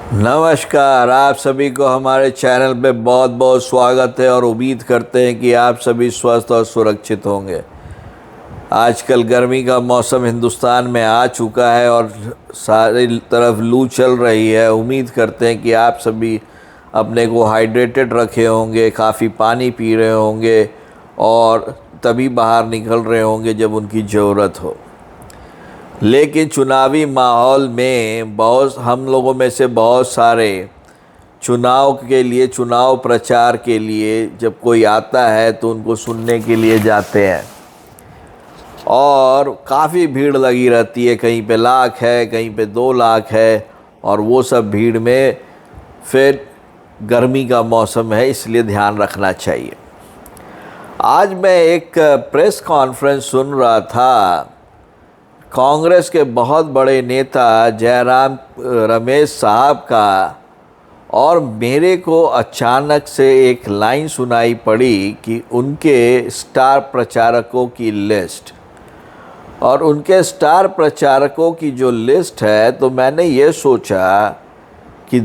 नमस्कार। आप सभी को हमारे चैनल पे बहुत बहुत स्वागत है और उम्मीद करते हैं कि आप सभी स्वस्थ और सुरक्षित होंगे। आजकल गर्मी का मौसम हिंदुस्तान में आ चुका है और सारी तरफ लू चल रही है। उम्मीद करते हैं कि आप सभी अपने को हाइड्रेटेड रखे होंगे, काफ़ी पानी पी रहे होंगे और तभी बाहर निकल रहे होंगे जब उनकी ज़रूरत हो। लेकिन चुनावी माहौल में हम लोगों में से बहुत सारे चुनाव प्रचार के लिए जब कोई आता है तो उनको सुनने के लिए जाते हैं और काफ़ी भीड़ लगी रहती है। कहीं पे लाख है, कहीं पे 2 लाख है और वो सब भीड़ में फिर गर्मी का मौसम है, इसलिए ध्यान रखना चाहिए। आज मैं एक प्रेस कॉन्फ्रेंस सुन रहा था। कांग्रेस के बहुत बड़े नेता जयराम रमेश साहब का, और मेरे को अचानक से एक लाइन सुनाई पड़ी कि उनके स्टार प्रचारकों की लिस्ट, और उनके स्टार प्रचारकों की जो लिस्ट है, तो मैंने ये सोचा कि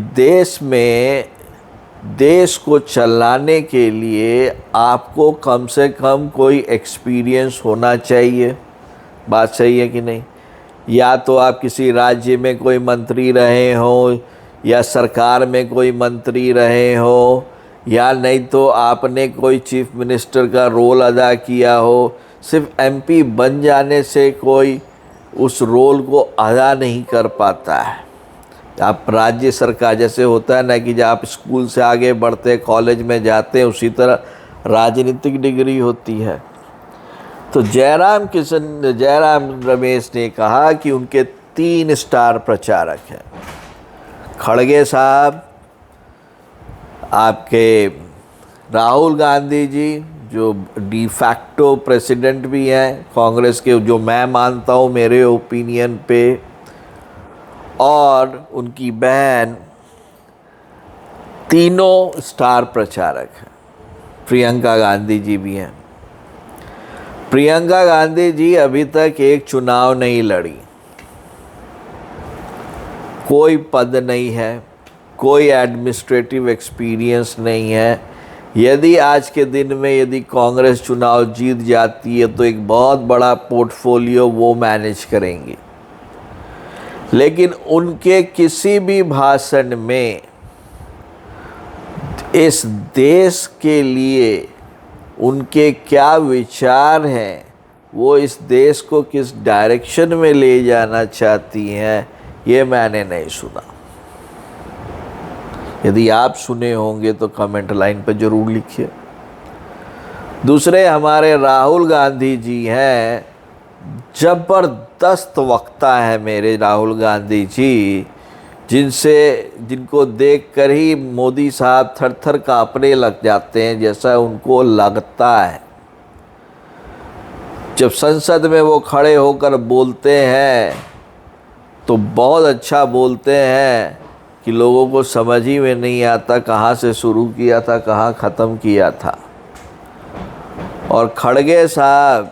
देश को चलाने के लिए आपको कम से कम कोई एक्सपीरियंस होना चाहिए। बात सही है कि नहीं? या तो आप किसी राज्य में कोई मंत्री रहे हो, या सरकार में कोई मंत्री रहे हो, या नहीं तो आपने कोई चीफ मिनिस्टर का रोल अदा किया हो। सिर्फ एमपी बन जाने से कोई उस रोल को अदा नहीं कर पाता है। आप राज्य सरकार, जैसे होता है ना कि जब आप स्कूल से आगे बढ़ते कॉलेज में जाते हैं, उसी तरह राजनीतिक डिग्री होती है। तो जयराम रमेश ने कहा कि उनके 3 स्टार प्रचारक हैं। खड़गे साहब, आपके राहुल गांधी जी जो डी फैक्टो प्रेसिडेंट भी हैं कांग्रेस के, जो मैं मानता हूँ मेरे ओपिनियन पे, और उनकी बहन, तीनों स्टार प्रचारक हैं। प्रियंका गांधी जी भी हैं। प्रियंका गांधी जी अभी तक एक चुनाव नहीं लड़ी, कोई पद नहीं है, कोई एडमिनिस्ट्रेटिव एक्सपीरियंस नहीं है। यदि आज के दिन में यदि कांग्रेस चुनाव जीत जाती है तो एक बहुत बड़ा पोर्टफोलियो वो मैनेज करेंगी। लेकिन उनके किसी भी भाषण में इस देश के लिए उनके क्या विचार हैं, वो इस देश को किस डायरेक्शन में ले जाना चाहती हैं, ये मैंने नहीं सुना। यदि आप सुने होंगे तो कमेंट लाइन पर ज़रूर लिखिए। दूसरे हमारे राहुल गांधी जी हैं, ज़बरदस्त वक्ता है मेरे राहुल गांधी जी, जिनको देखकर ही मोदी साहब थर थर कांपने लग जाते हैं, जैसा उनको लगता है। जब संसद में वो खड़े होकर बोलते हैं तो बहुत अच्छा बोलते हैं कि लोगों को समझ ही में नहीं आता कहाँ से शुरू किया था, कहाँ ख़त्म किया था। और खड़गे साहब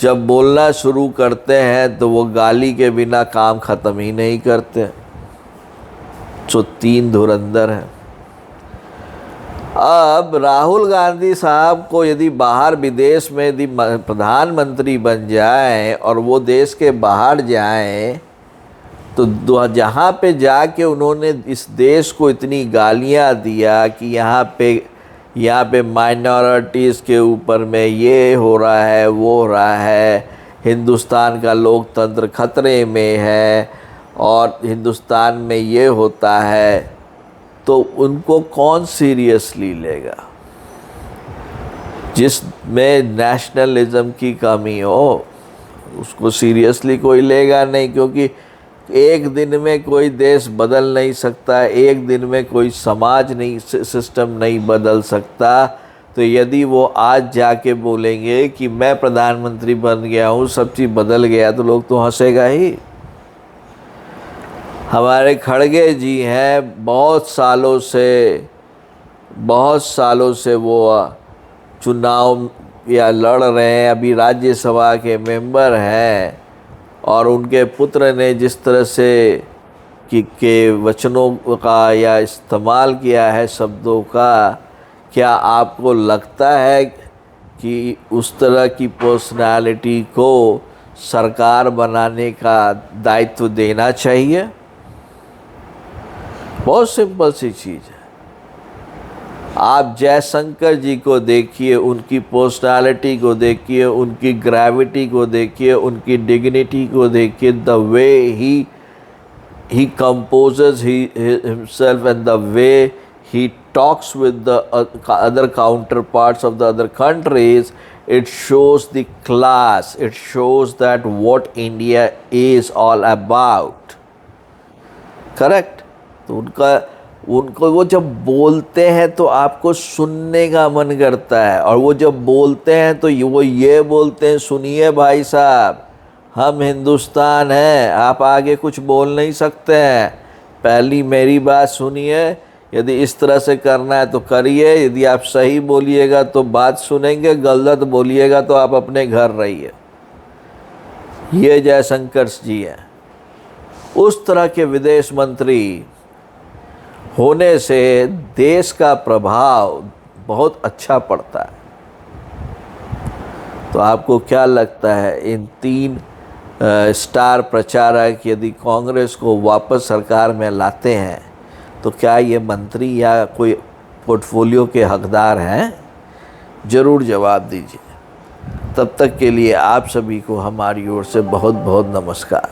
जब बोलना शुरू करते हैं तो वो गाली के बिना काम ख़त्म ही नहीं करते। जो 3 धुरंधर हैं। अब राहुल गांधी साहब को यदि बाहर विदेश में यदि प्रधानमंत्री बन जाएं और वो देश के बाहर जाएं, तो जहाँ पे जाके उन्होंने इस देश को इतनी गालियाँ दिया कि यहाँ पे माइनॉरिटीज़ के ऊपर में ये हो रहा है, वो हो रहा है, हिंदुस्तान का लोकतंत्र खतरे में है और हिंदुस्तान में ये होता है, तो उनको कौन सीरियसली लेगा? जिसमें नेशनलिज्म की कमी हो उसको सीरियसली कोई लेगा नहीं, क्योंकि एक दिन में कोई देश बदल नहीं सकता, एक दिन में कोई सिस्टम नहीं बदल सकता। तो यदि वो आज जाके बोलेंगे कि मैं प्रधानमंत्री बन गया हूँ, सब चीज़ बदल गया, तो लोग तो हंसेगा ही। हमारे खड़गे जी हैं, बहुत सालों से वो चुनाव या लड़ रहे हैं, अभी राज्यसभा के मेंबर हैं, और उनके पुत्र ने जिस तरह से के वचनों का या इस्तेमाल किया है शब्दों का, क्या आपको लगता है कि उस तरह की पर्सनालिटी को सरकार बनाने का दायित्व देना चाहिए? बहुत सिंपल सी चीज़ है। आप जयशंकर जी को देखिए, उनकी पर्सनालिटी को देखिए, उनकी ग्रेविटी को देखिए, उनकी डिग्निटी को देखिए, the way he composes himself and the way he talks with the other counterparts of the other countries, it shows the class, it shows that what India is all about. Correct? तो उनको वो जब बोलते हैं तो आपको सुनने का मन करता है, और वो जब बोलते हैं तो वो ये बोलते हैं, सुनिए भाई साहब, हम हिंदुस्तान हैं, आप आगे कुछ बोल नहीं सकते हैं, पहली मेरी बात सुनिए, यदि इस तरह से करना है तो करिए, यदि आप सही बोलिएगा तो बात सुनेंगे, गलत बोलिएगा तो आप अपने घर रहिए। ये जयशंकर जी हैं। उस तरह के विदेश मंत्री होने से देश का प्रभाव बहुत अच्छा पड़ता है। तो आपको क्या लगता है, इन 3 स्टार प्रचारक यदि कांग्रेस को वापस सरकार में लाते हैं तो क्या ये मंत्री या कोई पोर्टफोलियो के हकदार हैं? ज़रूर जवाब दीजिए। तब तक के लिए आप सभी को हमारी ओर से बहुत बहुत नमस्कार।